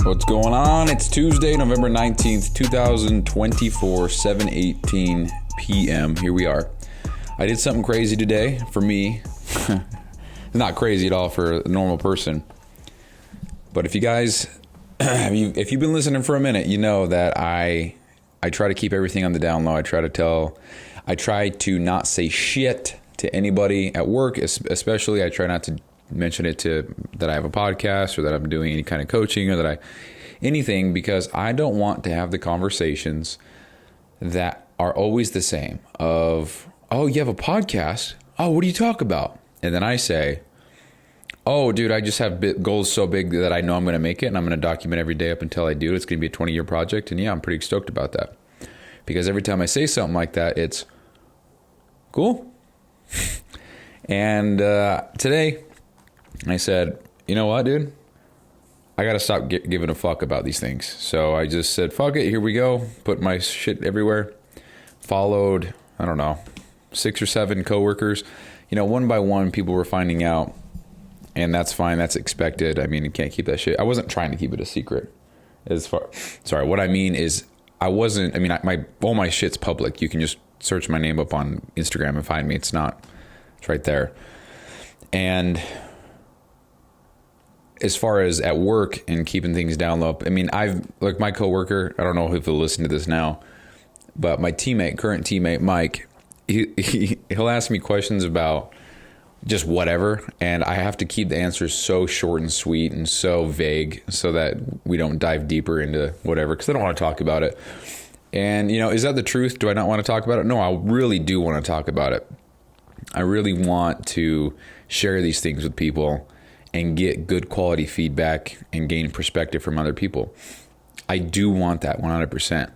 What's going on? It's Tuesday, November 19th, 2024, 7:18 p.m. Here we are. I did something crazy today for me. It's not crazy at all for a normal person. But if you guys, if you've been listening for a minute, you know that I try to keep everything on the down low. I try to not say shit to anybody at work, especially. I try not to mention it that I have a podcast or that I'm doing any kind of coaching or that anything, because I don't want to have the conversations that are always the same of, oh, you have a podcast? Oh, what do you talk about? And then I say, oh, dude, I just have goals so big that I know I'm going to make it, and I'm going to document every day up until I do. It's going to be a 20-year project. And yeah, I'm pretty stoked about that, because every time I say something like that, it's cool. And today I said, you know what, dude? I got to stop giving a fuck about these things. So I just said, fuck it. Here we go. Put my shit everywhere. Followed, I don't know, 6 or 7 coworkers. You know, one by one, people were finding out. And that's fine. That's expected. I mean, you can't keep that shit. I wasn't trying to keep it a secret. What I mean is all my shit's public. You can just search my name up on Instagram and find me. It's right there. And as far as at work and keeping things down low, I mean, my coworker, I don't know if he'll listen to this now, but my current teammate, Mike, he'll ask me questions about just whatever, and I have to keep the answers so short and sweet and so vague so that we don't dive deeper into whatever, because I don't want to talk about it. And, you know, is that the truth? Do I not want to talk about it? No, I really do want to talk about it. I really want to share these things with people and get good quality feedback and gain perspective from other people. I do want that 100%.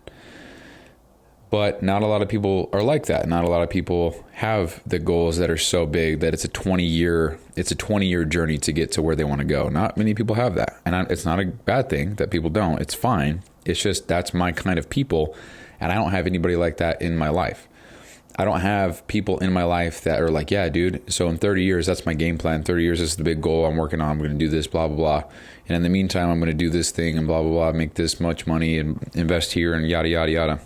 But not a lot of people are like that. Not a lot of people have the goals that are so big that it's a 20-year journey to get to where they want to go. Not many people have that. And it's not a bad thing that people don't. It's fine. It's just that's my kind of people. And I don't have anybody like that in my life. I don't have people in my life that are like, yeah, dude, so in 30 years, that's my game plan. 30 years is the big goal I'm working on. I'm going to do this, blah, blah, blah. And in the meantime, I'm going to do this thing and blah, blah, blah, make this much money and invest here and yada, yada, yada.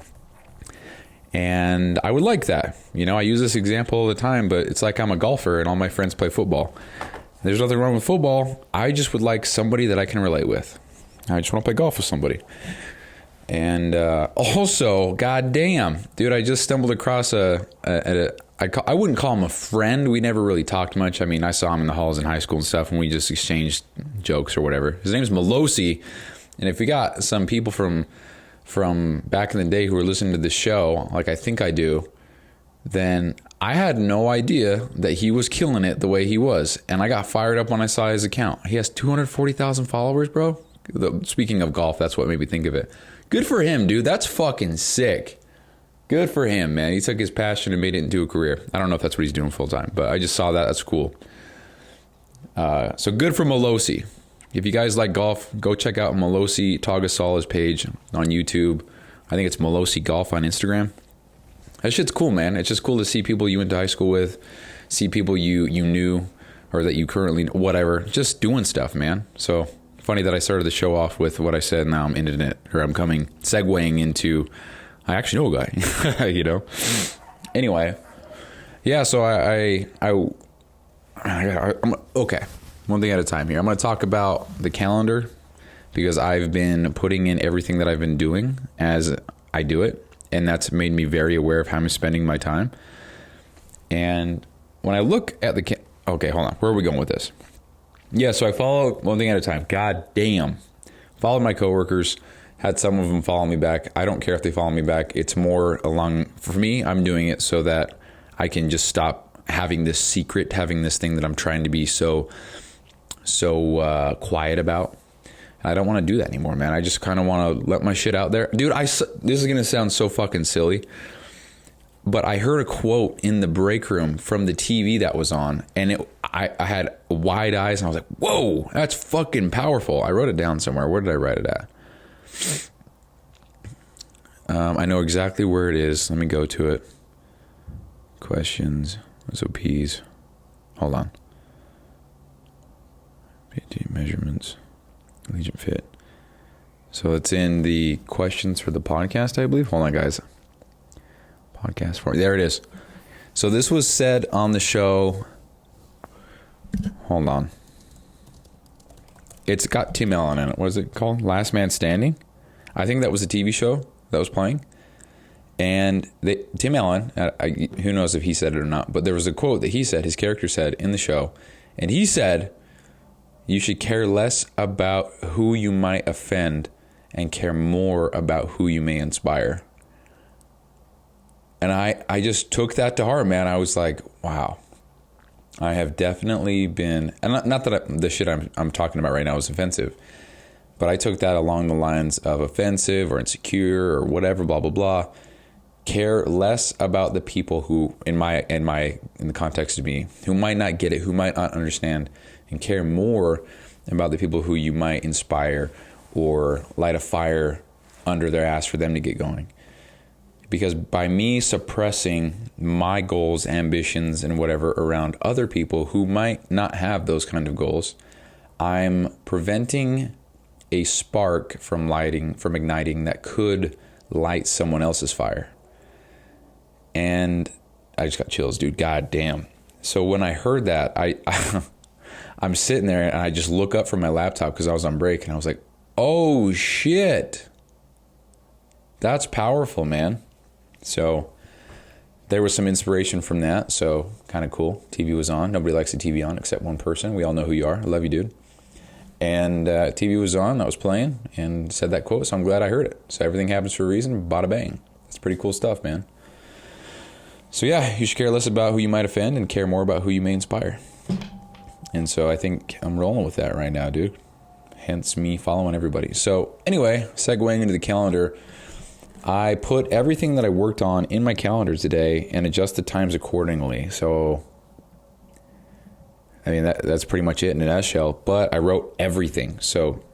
And I would like that. You know, I use this example all the time, but it's like I'm a golfer and all my friends play football. There's nothing wrong with football. I just would like somebody that I can relate with. I just want to play golf with somebody. And also, goddamn, dude, I just stumbled across I wouldn't call him a friend. We never really talked much. I mean, I saw him in the halls in high school and stuff, and we just exchanged jokes or whatever. His name's Malosi. And if we got some people from back in the day who were listening to this show, like I think I do, then I had no idea that he was killing it the way he was. And I got fired up when I saw his account. He has 240,000 followers, bro. Speaking of golf, that's what made me think of it. Good for him, dude. That's fucking sick. Good for him, man. He took his passion and made it into a career. I don't know if that's what he's doing full time, but I just saw that. That's cool. So good for Melosi. If you guys like golf, go check out Malosi Tagasola's page on YouTube. I think it's Melosi Golf on Instagram. That shit's cool, man. It's just cool to see people you went to high school with, see people you knew or that you currently, whatever, just doing stuff, man. So funny that I started the show off with what I said. Now I'm ending it, or I'm segueing into, I actually know a guy, you know? Anyway, yeah, so I'm okay. One thing at a time here. I'm going to talk about the calendar, because I've been putting in everything that I've been doing as I do it. And that's made me very aware of how I'm spending my time. And when I look at okay, hold on. Where are we going with this? Yeah, so I follow one thing at a time. God damn. Followed my coworkers. Had some of them follow me back. I don't care if they follow me back. It's more for me, I'm doing it so that I can just stop having this secret, having this thing that I'm trying to be so quiet about. I don't want to do that anymore, man. I just kind of want to let my shit out there. Dude, this is going to sound so fucking silly, but I heard a quote in the break room from the TV that was on, and I had wide eyes, and I was like, whoa, that's fucking powerful. I wrote it down somewhere. Where did I write it at? I know exactly where it is. Let me go to it. Questions, SOPs. Hold on. PT measurements. Legion Fit. So it's in the questions for the podcast, I believe. Hold on, guys. Podcast form. There it is. So this was said on the show. Hold on. It's got Tim Allen in it. What is it called? Last Man Standing? I think that was a TV show that was playing. And Tim Allen, who knows if he said it or not, but there was a quote that he said, his character said in the show. And he said, you should care less about who you might offend and care more about who you may inspire. And I just took that to heart, man. I was like, wow. I have definitely been, and not that the shit I'm talking about right now is offensive, but I took that along the lines of offensive or insecure or whatever, blah, blah, blah. Care less about the people who, in the context of me, who might not get it, who might not understand, and care more about the people who you might inspire or light a fire under their ass for them to get going. Because by me suppressing my goals, ambitions, and whatever around other people who might not have those kind of goals, I'm preventing a spark from igniting that could light someone else's fire. And I just got chills, dude. God damn. So when I heard that, I'm sitting there and I just look up from my laptop because I was on break and I was like, oh shit. That's powerful, man. So there was some inspiration from that. So kind of cool. TV was on. Nobody likes the TV on except one person. We all know who you are. I love you, dude. And TV was on. I was playing and said that quote. So I'm glad I heard it. So everything happens for a reason. Bada bang. It's pretty cool stuff, man. So yeah, you should care less about who you might offend and care more about who you may inspire. And so I think I'm rolling with that right now, dude. Hence me following everybody. So anyway, segueing into the calendar, I put everything that I worked on in my calendar today and adjusted times accordingly. So, I mean, that's pretty much it in a nutshell. But I wrote everything. So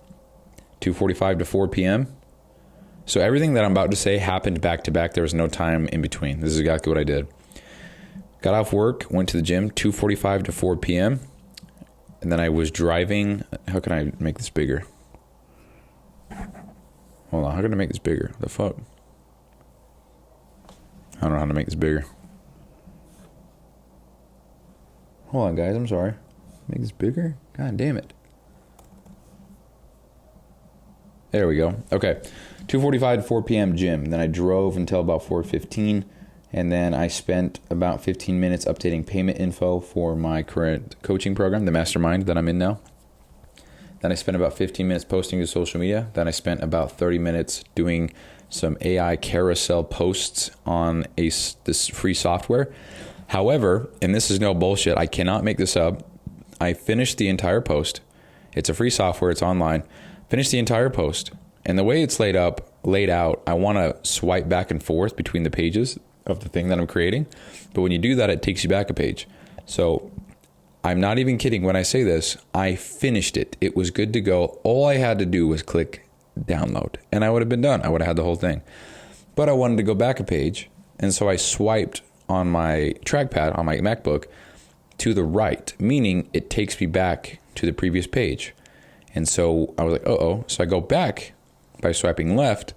2:45 to 4 p.m. So everything that I'm about to say happened back to back. There was no time in between. This is exactly what I did. Got off work, went to the gym, 2:45 to 4 p.m. And then I was driving. How can I make this bigger? Hold on. How can I make this bigger? The fuck? I don't know how to make this bigger. Hold on, guys. I'm sorry. Make this bigger? God damn it. There we go. Okay. 2:45 to 4 p.m. gym. Then I drove until about 4:15. And then I spent about 15 minutes updating payment info for my current coaching program, the mastermind that I'm in now. Then I spent about 15 minutes posting to social media. Then I spent about 30 minutes doing some AI carousel posts on this free software. However, and this is no bullshit, I cannot make this up. I finished the entire post. It's a free software. It's online. Finished the entire post. And the way it's laid out, I want to swipe back and forth between the pages of the thing that I'm creating. But when you do that, it takes you back a page. So I'm not even kidding when I say this. I finished it. It was good to go. All I had to do was click download and I would have been done. I would have had the whole thing. But I wanted to go back a page. And so I swiped on my trackpad on my MacBook to the right, meaning it takes me back to the previous page. And so I was like, uh-oh. So I go back by swiping left.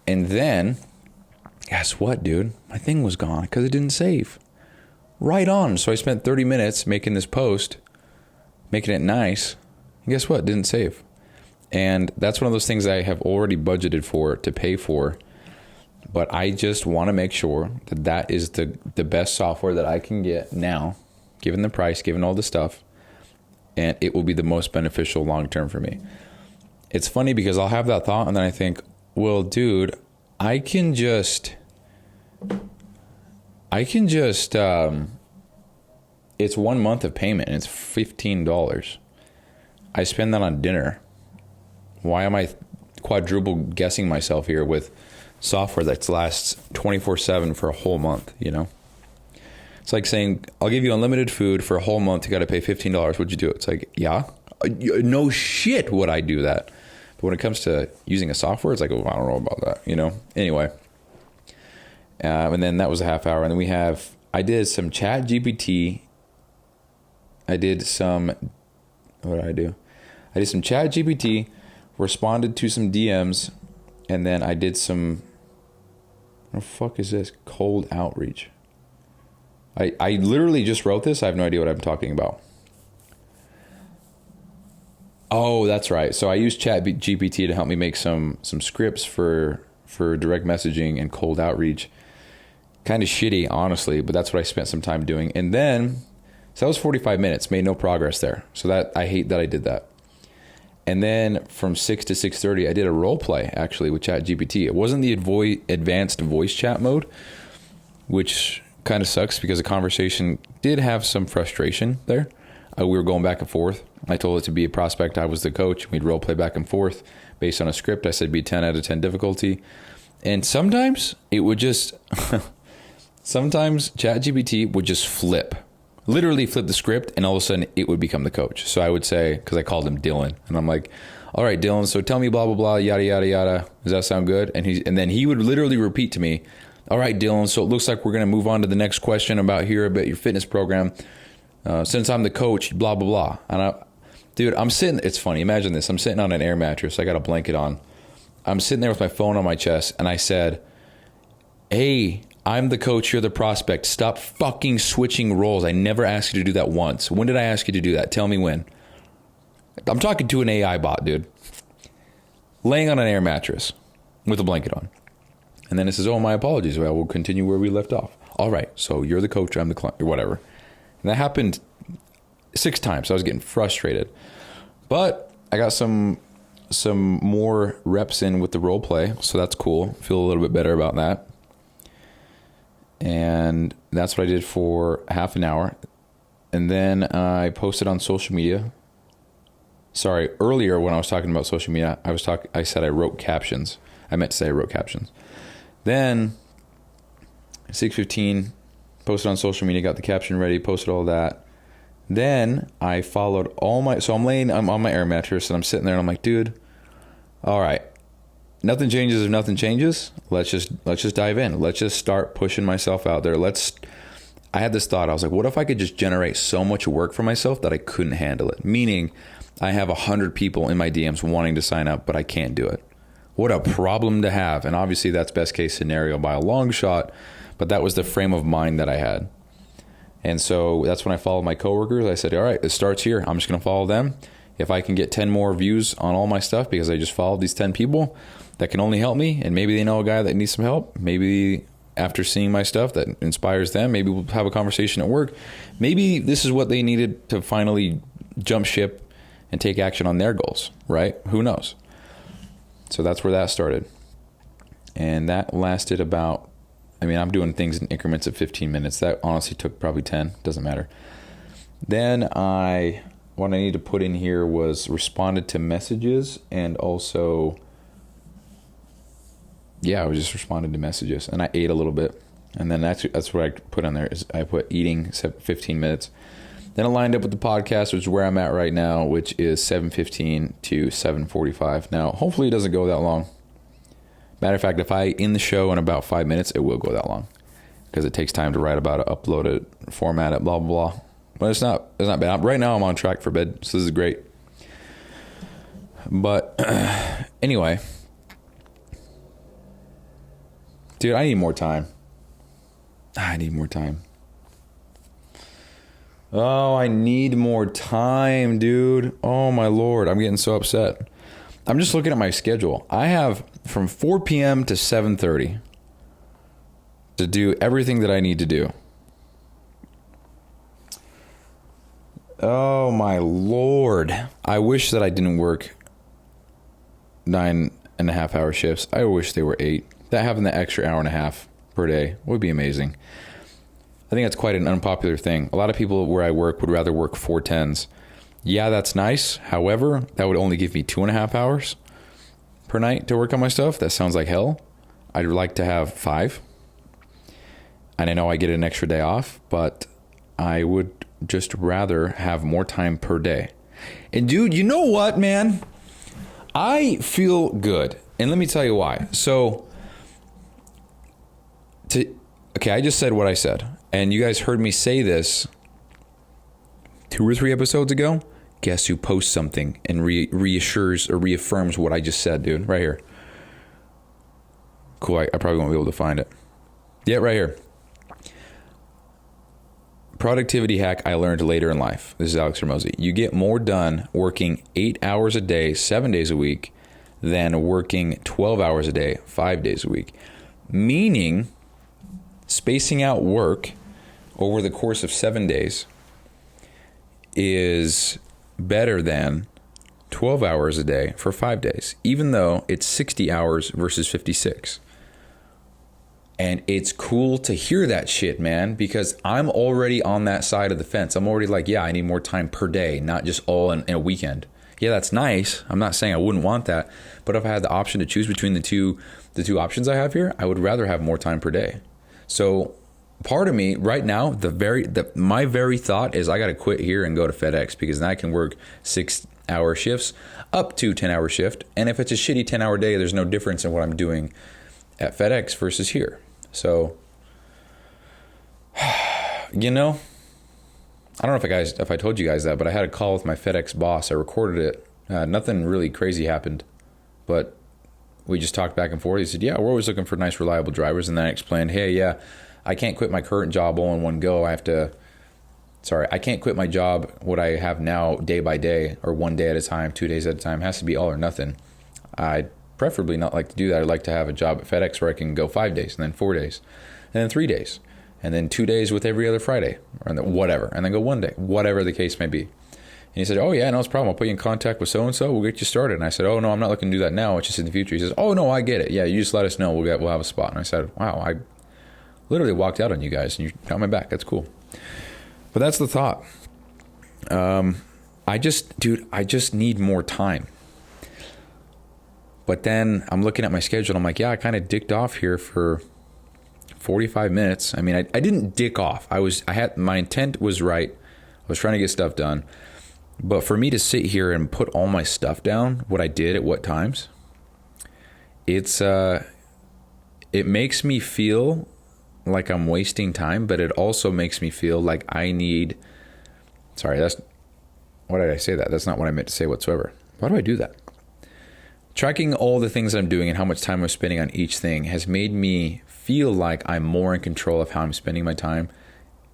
And then, guess what, dude? My thing was gone because it didn't save. Right on. So I spent 30 minutes making this post, making it nice. And guess what? It didn't save. And that's one of those things I have already budgeted for to pay for. But I just want to make sure that that is the best software that I can get now, given the price, given all the stuff. And it will be the most beneficial long term for me. It's funny because I'll have that thought and then I think, well, dude, I can just, it's 1 month of payment and it's $15. I spend that on dinner. Why am I quadruple guessing myself here with software that lasts 24/7 for a whole month, you know? It's like saying, I'll give you unlimited food for a whole month. You got to pay $15. Would you do it? It's like, yeah. No shit would I do that. But when it comes to using a software, it's like, oh, I don't know about that, you know? Anyway. And then that was a half hour. And then I did some ChatGPT. I did some what did I do? I did some ChatGPT, responded to some DMs, and then I did some, what the fuck is this? Cold outreach. I literally just wrote this. I have no idea what I'm talking about. Oh, that's right. So I used ChatGPT to help me make some scripts for direct messaging and cold outreach. Kind of shitty, honestly, but that's what I spent some time doing. And then, so that was 45 minutes, made no progress there. So that I hate that I did that. And then from 6 to 6:30, I did a role play actually with ChatGPT. It wasn't the advanced voice chat mode, which kind of sucks because the conversation did have some frustration there. We were going back and forth. I told it to be a prospect. I was the coach. We'd role play back and forth based on a script. I said be 10 out of 10 difficulty. And sometimes it would just, sometimes ChatGPT would just literally flip the script, and all of a sudden it would become the coach. So I would say, because I called him Dylan, and I'm like, all right, Dylan, so tell me blah, blah, blah, yada, yada, yada. Does that sound good? And then he would literally repeat to me, all right, Dylan, so it looks like we're going to move on to the next question about your fitness program. Since I'm the coach, blah, blah, blah. And dude, I'm sitting, it's funny. Imagine this. I'm sitting on an air mattress. I got a blanket on. I'm sitting there with my phone on my chest, and I said, hey, I'm the coach, you're the prospect. Stop fucking switching roles. I never asked you to do that once. When did I ask you to do that? Tell me when. I'm talking to an AI bot, dude. Laying on an air mattress with a blanket on. And then it says, oh, my apologies. Well, we'll continue where we left off. All right, so you're the coach, I'm the client, or whatever. And that happened 6 times. So I was getting frustrated. But I got some more reps in with the role play, so that's cool. Feel a little bit better about that. And that's what I did for half an hour. And then I posted on social media. Sorry, earlier when I was talking about social media, I said I wrote captions. I meant to say I wrote captions. Then 6:15, posted on social media, got the caption ready, posted all that. Then I followed so I'm on my air mattress and I'm sitting there and I'm like, dude, all right, nothing changes if nothing changes. Let's just dive in. Let's just start pushing myself out there. I had this thought. I was like, what if I could just generate so much work for myself that I couldn't handle it? Meaning I have 100 people in my DMs wanting to sign up, but I can't do it. What a problem to have. And obviously that's best case scenario by a long shot, but that was the frame of mind that I had. And so that's when I followed my coworkers. I said, all right, it starts here. I'm just going to follow them. If I can get 10 more views on all my stuff because I just followed these 10 people, that can only help me. And maybe they know a guy that needs some help. Maybe after seeing my stuff that inspires them, maybe we'll have a conversation at work. Maybe this is what they needed to finally jump ship and take action on their goals, right? Who knows? So that's where that started. And that lasted about, I'm doing things in increments of 15 minutes. That honestly took probably 10. Doesn't matter. Then what I need to put in here was responded to messages, and also, I was just responding to messages, and I ate a little bit. And then that's what I put on there is I put eating 15 minutes. Then it lined up with the podcast, which is where I'm at right now, which is 7:15 to 7:45. Now, hopefully it doesn't go that long. Matter of fact, if I end the show in about 5 minutes, it will go that long because it takes time to write about it, upload it, format it, blah, blah, blah. But it's not bad. Right now I'm on track for bed, so this is great. But anyway, dude, I need more time. I need more time. Oh, I need more time, dude. Oh, my Lord. I'm getting so upset. I'm just looking at my schedule. I have from 4 p.m. to 7:30 to do everything that I need to do. Oh, my Lord. I wish that I didn't work 9.5-hour shifts. I wish they were 8. That having the extra hour and a half per day would be amazing. I think that's quite an unpopular thing. A lot of people where I work would rather work 4 10s. Yeah, that's nice. However, that would only give me 2.5 hours per night to work on my stuff. That sounds like hell. I'd like to have 5. And I know I get an extra day off, but I would just rather have more time per day. And dude, you know what, man? I feel good. And let me tell you why. So, I just said what I said. And you guys heard me say this 2 or 3 episodes ago. Guess who posts something and reassures or reaffirms what I just said, dude? Right here. Cool. I probably won't be able to find it. Yeah, right here. Productivity hack I learned later in life. This is Alex Malosi. You get more done working 8 hours a day, 7 days a week, than working 12 hours a day, 5 days a week. Meaning, spacing out work over the course of 7 days is better than 12 hours a day for 5 days, even though it's 60 hours versus 56. And it's cool to hear that shit, man, because I'm already on that side of the fence. I'm already like, yeah, I need more time per day, not just all in a weekend. Yeah, that's nice. I'm not saying I wouldn't want that, but if I had the option to choose between the two options I have here, I would rather have more time per day. So part of me right now, my very thought is I got to quit here and go to FedEx, because then I can work 6-hour shifts up to 10-hour shift. And if it's a shitty 10-hour day, there's no difference in what I'm doing at FedEx versus here. So, you know, I don't know if I told you guys that, but I had a call with my FedEx boss. I recorded it. Nothing really crazy happened, but we just talked back and forth. He said, yeah, we're always looking for nice, reliable drivers. And then I explained, hey, yeah, I can't quit my current job all in one go. I can't quit my job, what I have now, day by day, or 1 day at a time, 2 days at a time. It has to be all or nothing. I'd preferably not like to do that. I'd like to have a job at FedEx where I can go 5 days, and then 4 days, and then 3 days, and then 2 days with every other Friday, or whatever, and then go 1 day, whatever the case may be. And he said, oh yeah, no, it's a problem. I'll put you in contact with so-and-so. We'll get you started. And I said, oh no, I'm not looking to do that now. It's just in the future. He says, oh no, I get it. Yeah, you just let us know. We'll have a spot. And I said, wow, I literally walked out on you guys and you got my back. That's cool. But that's the thought. I just need more time. But then I'm looking at my schedule and I'm like, yeah, I kind of dicked off here for 45 minutes. I mean, I didn't dick off. My intent was right. I was trying to get stuff done. But for me to sit here and put all my stuff down, what I did at what times, it makes me feel like I'm wasting time, but it also makes me feel like why did I say that? That's not what I meant to say whatsoever. Why do I do that? Tracking all the things I'm doing and how much time I'm spending on each thing has made me feel like I'm more in control of how I'm spending my time,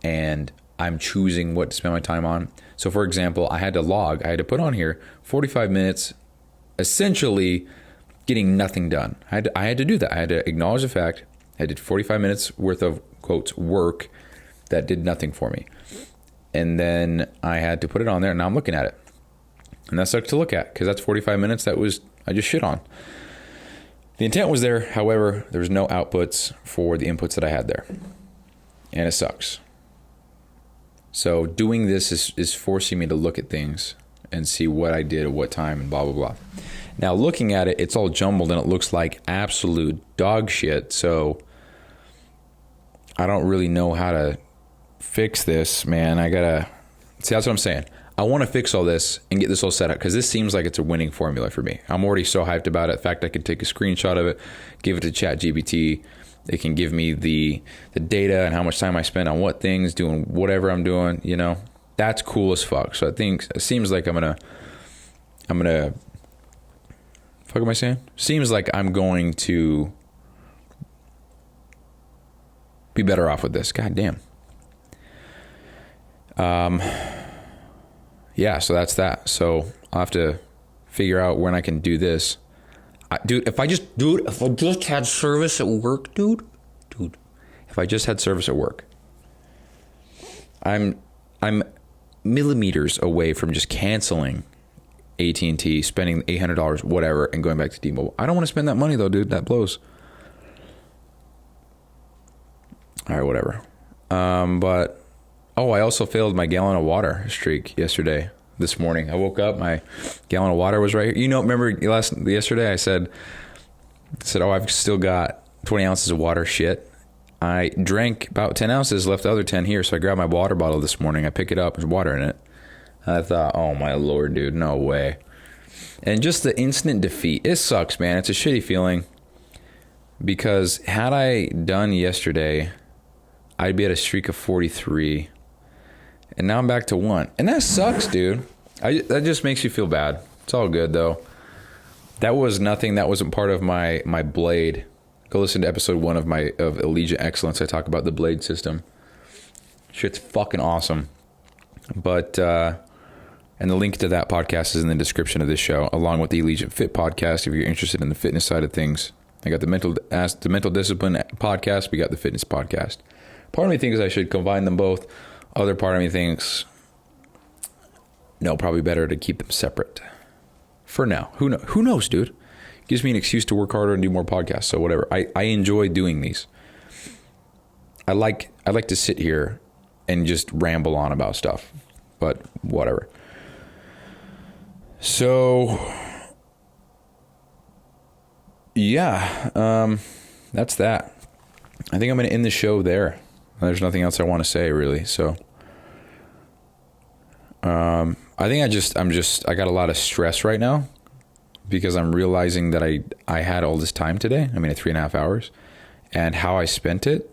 and I'm choosing what to spend my time on. So for example, I had to put on here 45 minutes, essentially getting nothing done. I had to do that. I had to acknowledge the fact I did 45 minutes worth of, quotes, work that did nothing for me. And then I had to put it on there, and now I'm looking at it. And that sucks to look at, because that's 45 minutes I just shit on. The intent was there. However, there was no outputs for the inputs that I had there. And it sucks. So doing this is forcing me to look at things and see what I did at what time and blah, blah, blah. Now looking at it, it's all jumbled and it looks like absolute dog shit. So I don't really know how to fix this, man. See, that's what I'm saying. I want to fix all this and get this all set up, because this seems like it's a winning formula for me. I'm already so hyped about it. In fact, I can take a screenshot of it, give it to ChatGPT. It can give me the data and how much time I spend on what things, doing whatever I'm doing, you know. That's cool as fuck. So I think it seems like I'm gonna fuck am I saying? Seems like I'm going to be better off with this. God damn. Yeah, so that's that. So I'll have to figure out when I can do this. If I just had service at work, if I just had service at work, I'm millimeters away from just canceling AT&T, spending $800, whatever, and going back to T-Mobile. I don't want to spend that money though, dude. That blows. All right, whatever. I also failed my gallon of water streak this morning. I woke up, my gallon of water was right here. You know, remember yesterday I said, I've still got 20 ounces of water. Shit. I drank about 10 ounces, left the other 10 here. So I grabbed my water bottle this morning. I pick it up, there's water in it. And I thought, oh my Lord, dude, no way. And just the instant defeat, it sucks, man. It's a shitty feeling, because had I done yesterday, I'd be at a streak of 43. And now I'm back to 1. And that sucks, dude. That just makes you feel bad. It's all good though. That was nothing. That wasn't part of my blade. Go listen to episode 1 of Allegiant Excellence. I talk about the blade system. Shit's fucking awesome. But and the link to that podcast is in the description of this show, along with the Allegiant Fit podcast if you're interested in the fitness side of things. I got the mental discipline podcast. We got the fitness podcast. Part of me thinks I should combine them both. Other part of me thinks, no, probably better to keep them separate for now. Who knows, dude? Gives me an excuse to work harder and do more podcasts. So whatever. I enjoy doing these. I like to sit here and just ramble on about stuff, but whatever. So yeah, that's that. I think I'm going to end the show there. There's nothing else I want to say really. So, I think I got a lot of stress right now because I'm realizing that I had all this time today. I mean, 3.5 hours, and how I spent it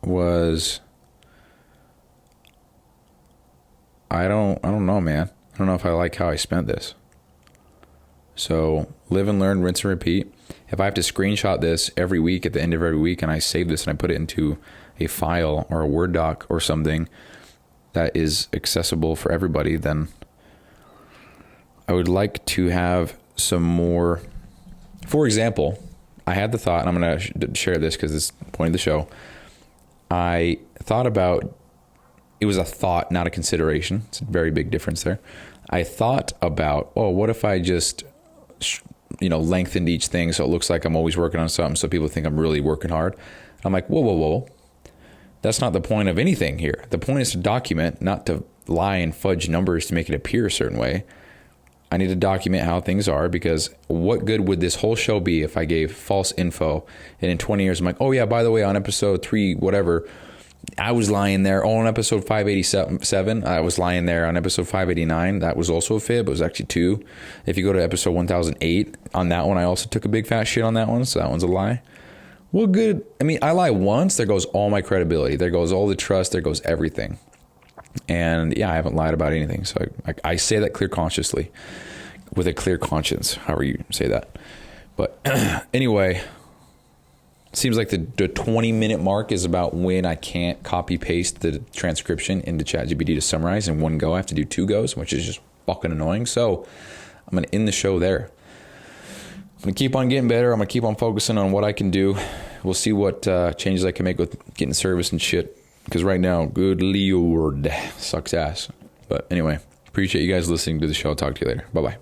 was, I don't know, man. I don't know if I like how I spent this. So live and learn, rinse and repeat. If I have to screenshot this every week at the end of every week and I save this and I put it into a file or a Word doc or something that is accessible for everybody, then I would like to have some more. For example, I had the thought, and I'm going to share this because it's the point of the show. I thought about, it was a thought, not a consideration. It's a very big difference there. I thought about, what if I just, lengthened each thing so it looks like I'm always working on something so people think I'm really working hard. I'm like, whoa. That's not the point of anything here. The point is to document, not to lie and fudge numbers to make it appear a certain way. I need to document how things are, because what good would this whole show be if I gave false info and in 20 years I'm like, oh yeah, by the way, on episode 3, whatever, I was lying there. On episode 587, I was lying there. On episode 589, that was also a fib. It was actually 2. If you go to episode 1008, on that one, I also took a big fat shit on that one, so that one's a lie. Well, good. I mean, I lie once, there goes all my credibility. There goes all the trust. There goes everything. And yeah, I haven't lied about anything. So I say that clear consciously, with a clear conscience, however you say that. But anyway, seems like the 20-minute mark is about when I can't copy paste the transcription into ChatGPT to summarize in one go. I have to do 2 goes, which is just fucking annoying. So I'm going to end the show there. I'm going to keep on getting better. I'm going to keep on focusing on what I can do. We'll see what changes I can make with getting service and shit. Because right now, good Lord, sucks ass. But anyway, appreciate you guys listening to the show. I'll talk to you later. Bye-bye.